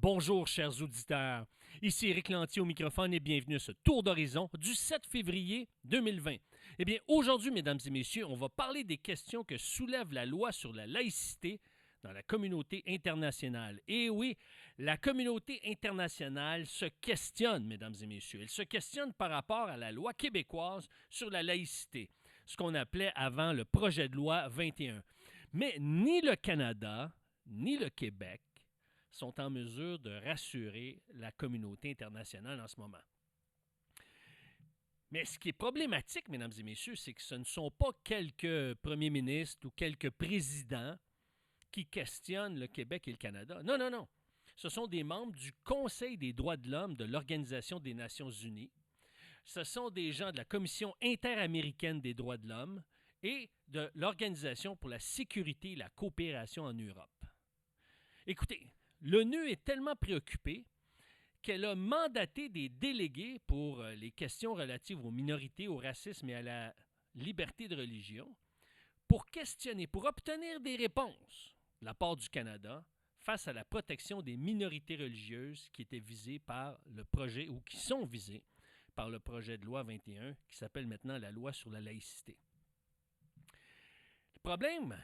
Bonjour chers auditeurs, ici Éric Lantier au microphone et bienvenue à ce tour d'horizon du 7 février 2020. Eh bien, aujourd'hui, mesdames et messieurs, on va parler des questions que soulève la loi sur la laïcité dans la communauté internationale. Et oui, la communauté internationale se questionne, mesdames et messieurs. Elle se questionne par rapport à la loi québécoise sur la laïcité, ce qu'on appelait avant le projet de loi 21. Mais ni le Canada, ni le Québec sont en mesure de rassurer la communauté internationale en ce moment. Mais ce qui est problématique, mesdames et messieurs, c'est que ce ne sont pas quelques premiers ministres ou quelques présidents qui questionnent le Québec et le Canada. Non, non, non. Ce sont des membres du Conseil des droits de l'homme de l'Organisation des Nations unies. Ce sont des gens de la Commission interaméricaine des droits de l'homme et de l'Organisation pour la sécurité et la coopération en Europe. Écoutez, l'ONU est tellement préoccupée qu'elle a mandaté des délégués pour les questions relatives aux minorités, au racisme et à la liberté de religion pour questionner, pour obtenir des réponses de la part du Canada face à la protection des minorités religieuses qui étaient visées par le projet ou qui sont visées par le projet de loi 21 qui s'appelle maintenant la loi sur la laïcité. Le problème,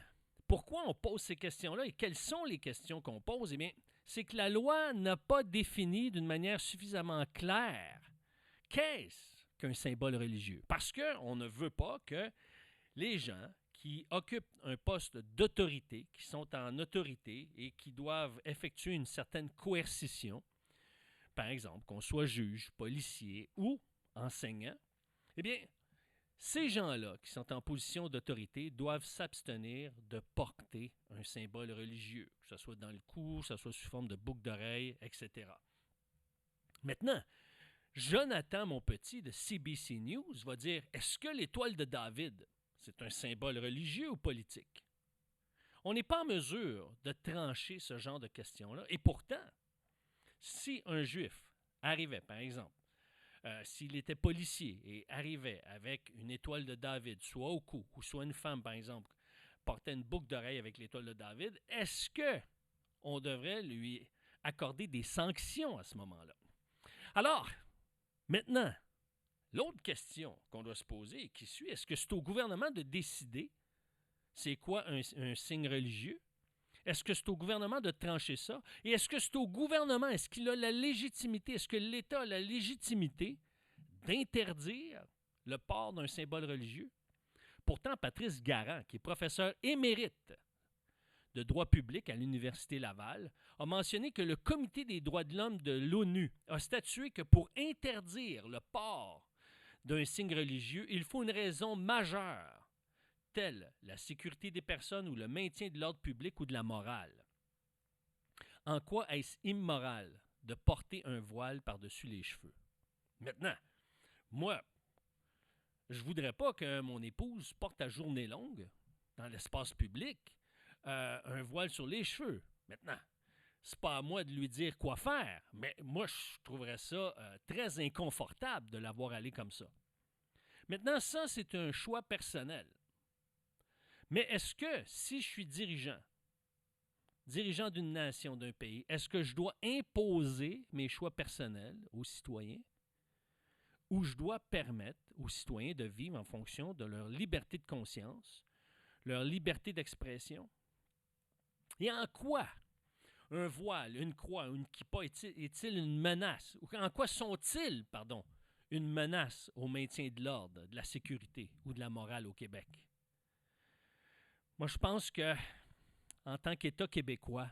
pourquoi on pose ces questions-là et quelles sont les questions qu'on pose? Eh bien, c'est que la loi n'a pas défini d'une manière suffisamment claire qu'est-ce qu'un symbole religieux. Parce qu'on ne veut pas que les gens qui occupent un poste d'autorité, qui sont en autorité et qui doivent effectuer une certaine coercition, par exemple, qu'on soit juge, policier ou enseignant, eh bien, ces gens-là qui sont en position d'autorité doivent s'abstenir de porter un symbole religieux, que ce soit dans le cou, que ce soit sous forme de boucle d'oreille, etc. Maintenant, Jonathan Monpetit de CBC News va dire « Est-ce que l'étoile de David, c'est un symbole religieux ou politique? » On n'est pas en mesure de trancher ce genre de questions-là. Et pourtant, si un juif arrivait, par exemple, s'il était policier et arrivait avec une étoile de David, soit au cou, ou soit une femme, par exemple, portait une boucle d'oreille avec l'étoile de David, est-ce qu'on devrait lui accorder des sanctions à ce moment-là? Alors, maintenant, l'autre question qu'on doit se poser et qui suit, est-ce que c'est au gouvernement de décider c'est quoi un signe religieux? Est-ce que c'est au gouvernement de trancher ça? Et est-ce que c'est au gouvernement, est-ce qu'il a la légitimité, est-ce que l'État a la légitimité d'interdire le port d'un symbole religieux? Pourtant, Patrice Garand, qui est professeur émérite de droit public à l'Université Laval, a mentionné que le Comité des droits de l'homme de l'ONU a statué que pour interdire le port d'un signe religieux, il faut une raison majeure, telle la sécurité des personnes ou le maintien de l'ordre public ou de la morale. En quoi est-ce immoral de porter un voile par-dessus les cheveux? Maintenant, moi, je ne voudrais pas que mon épouse porte à journée longue, dans l'espace public, un voile sur les cheveux. Maintenant, c'est pas à moi de lui dire quoi faire, mais moi, je trouverais ça très inconfortable de la voir aller comme ça. Maintenant, ça, c'est un choix personnel. Mais est-ce que, si je suis dirigeant d'une nation, d'un pays, est-ce que je dois imposer mes choix personnels aux citoyens ou je dois permettre aux citoyens de vivre en fonction de leur liberté de conscience, leur liberté d'expression? Et en quoi un voile, une croix, une kippa est-il une menace? Ou en quoi sont-ils, une menace au maintien de l'ordre, de la sécurité ou de la morale au Québec? Moi, je pense que, en tant qu'État québécois,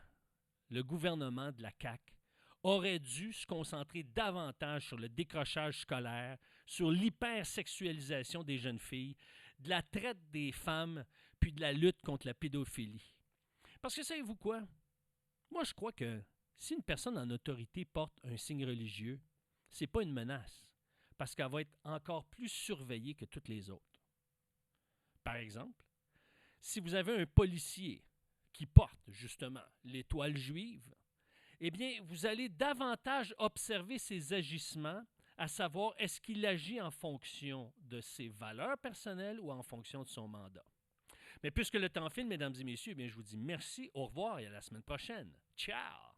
le gouvernement de la CAQ aurait dû se concentrer davantage sur le décrochage scolaire, sur l'hypersexualisation des jeunes filles, de la traite des femmes, puis de la lutte contre la pédophilie. Parce que savez-vous quoi? Moi, je crois que si une personne en autorité porte un signe religieux, c'est pas une menace, parce qu'elle va être encore plus surveillée que toutes les autres. Par exemple, si vous avez un policier qui porte justement l'étoile juive, eh bien, vous allez davantage observer ses agissements, à savoir est-ce qu'il agit en fonction de ses valeurs personnelles ou en fonction de son mandat. Mais puisque le temps file, mesdames et messieurs, eh bien, je vous dis merci, au revoir et à la semaine prochaine. Ciao!